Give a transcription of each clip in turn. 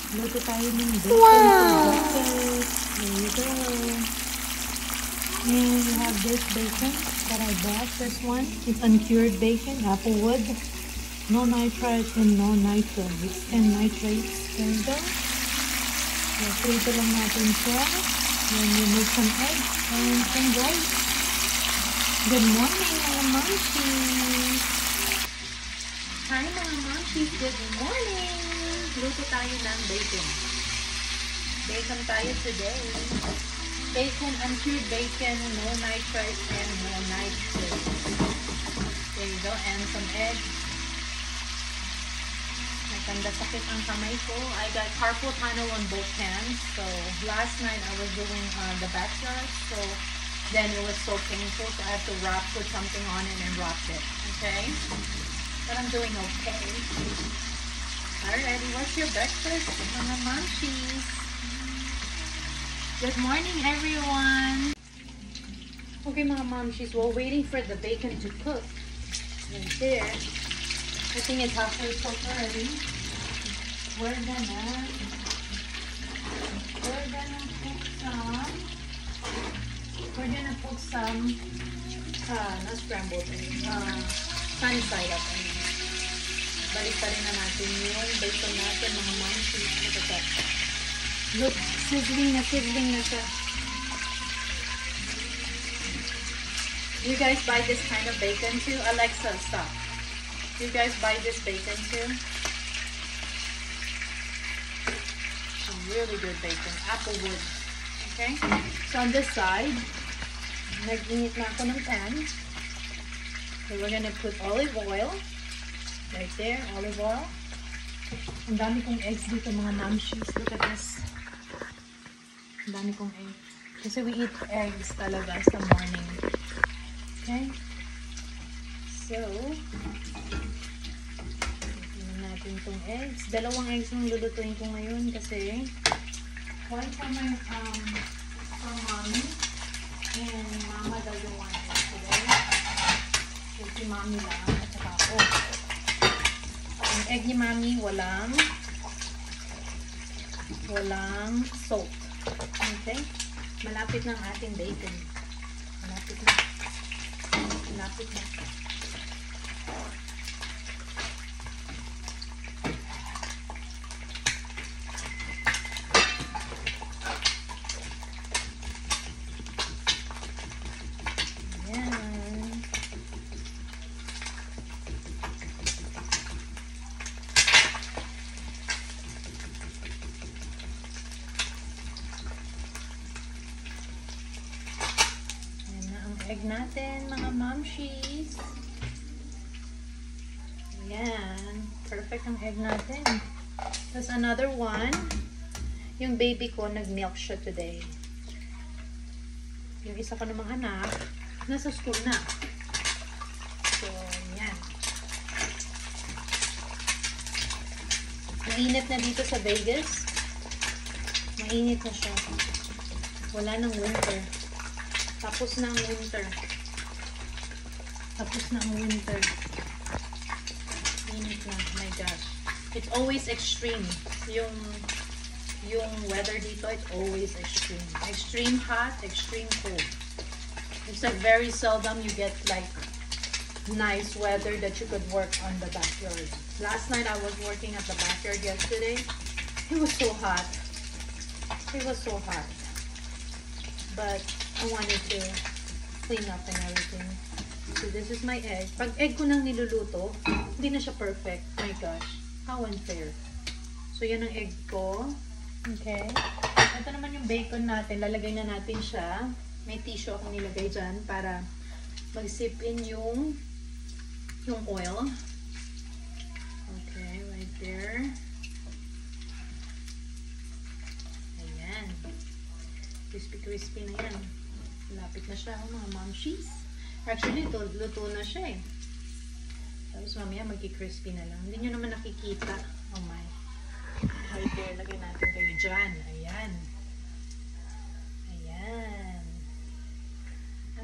Luto tayo ng bacon for breakfast. There you go. And we have this bacon that I bought. This one is uncured bacon, applewood. No nitrite and no nitro. It's 10 nitrates. There you go. So, prito lang natin siya. Then you make some eggs and some rice. Good morning, mga momshies. Hi, mga momshies. Good morning. Luto tayo ng bacon. Bacon tayo today. Bacon, uncured bacon, no nitrite and no nitrate. There you go. And some eggs. Nakanda sakit ang kamay ko. I got carpal tunnel on both hands. So, last night I was doing the backyard. So, then it was so painful. So, I had to put something on it and wrap it. Okay? But I'm doing okay. Alrighty, what's your breakfast, mga momshies? Good morning, everyone! Okay, mga momshies, we're waiting for the bacon to cook. Right there. I think it's halfway cooked already. We're gonna put some not scrambled sunny side up. Balik pa rin na natin yung bacon natin, mga momshies. Look at that. Look, sizzling na siya. You guys buy this kind of bacon too? Alexa, stop. You guys buy this bacon too? Some really good bacon. Applewood. Okay? So on this side, nag-init na ako ng pan. So we're gonna put olive oil. Right there, olive oil. Ang dami kong eggs dito, mga momshies. Look at this. Ang dami kong eggs. Kasi we eat eggs talaga sa morning. Okay? So, tingnan natin itong eggs. Dalawang eggs yung lulutuin ko ngayon kasi one for my for mommy and mama doesn't want it today. So, si mommy lang at saka ako. Ang egg ni mami walang salt. Okay? Malapit na ang ating bacon. Malapit na. Egg natin, mga momshies. Ayan. Perfect ang egg natin. Tapos another one. Yung baby ko, nag-milk siya today. Yung isa ko namang anak, nasa school na. So, yan. Mainit na dito sa Vegas. Mainit na siya. Wala nang winter. Tapos na ang winter. Init na. My gosh. It's always extreme. Yung weather dito, it's always extreme. Extreme hot, extreme cold. It's like very seldom you get like nice weather that you could work on the backyard. Last night I was working at the backyard yesterday. It was so hot. But I wanted to clean up and everything. So this is my egg. Pag egg ko nang niluluto, hindi na siya perfect. My gosh. How unfair. So yan ang egg ko. Okay. Ito naman yung bacon natin. Lalagay na natin siya. May tissue ako nilagay dyan para mag-sip in yung oil. Okay, right there. Ayan. Crispy na yan. Lapit na siya, mga momshies. Actually, luto na siya eh. Tapos mamaya magki-crispy na lang. Hindi nyo naman nakikita. Oh my. Right there, lagay natin kayo dyan. Ayan.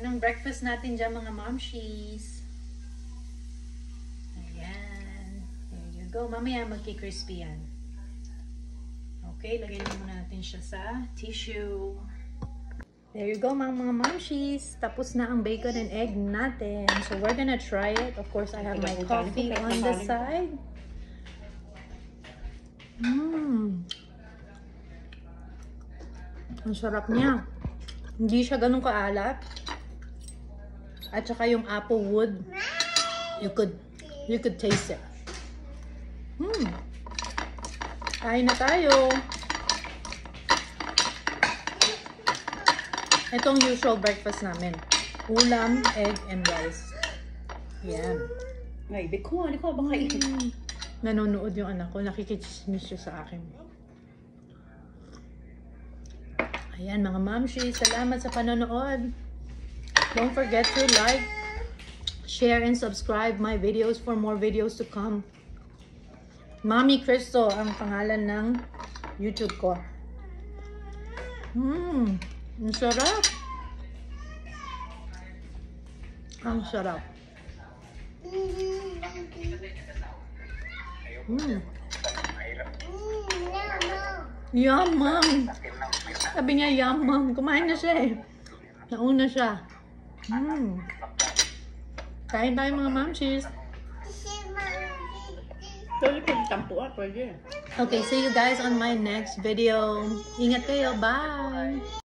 Anong breakfast natin dyan, mga momshies? Ayan. There you go. Mamaya magki-crispy yan. Okay, lagyan muna natin siya sa tissue. There you go, mga mamshies. Tapos na ang bacon and egg natin. So we're gonna try it. Of course, I have my coffee on the side. Ang sarap niya. Hindi siya ganun kaalat. At saka yung apple wood, you could taste it. Kain na tayo. Itong usual breakfast namin. Ulam, egg, and rice. Yan. Ay, di ko bang kainin. Nanonood yung anak ko. Nakikichismis siya sa akin. Ayan, mga mamshi. Salamat sa panonood. Don't forget to like, share, and subscribe my videos for more videos to come. Mami Cristo ang pangalan ng YouTube ko. Ang sarap. Ang sarap. Yum, mom. Sabi niya, yum, mom. Kumain na siya eh. Nauna siya. Kain tayo mga mamshis. Okay, see you guys on my next video. Ingat kayo. Bye!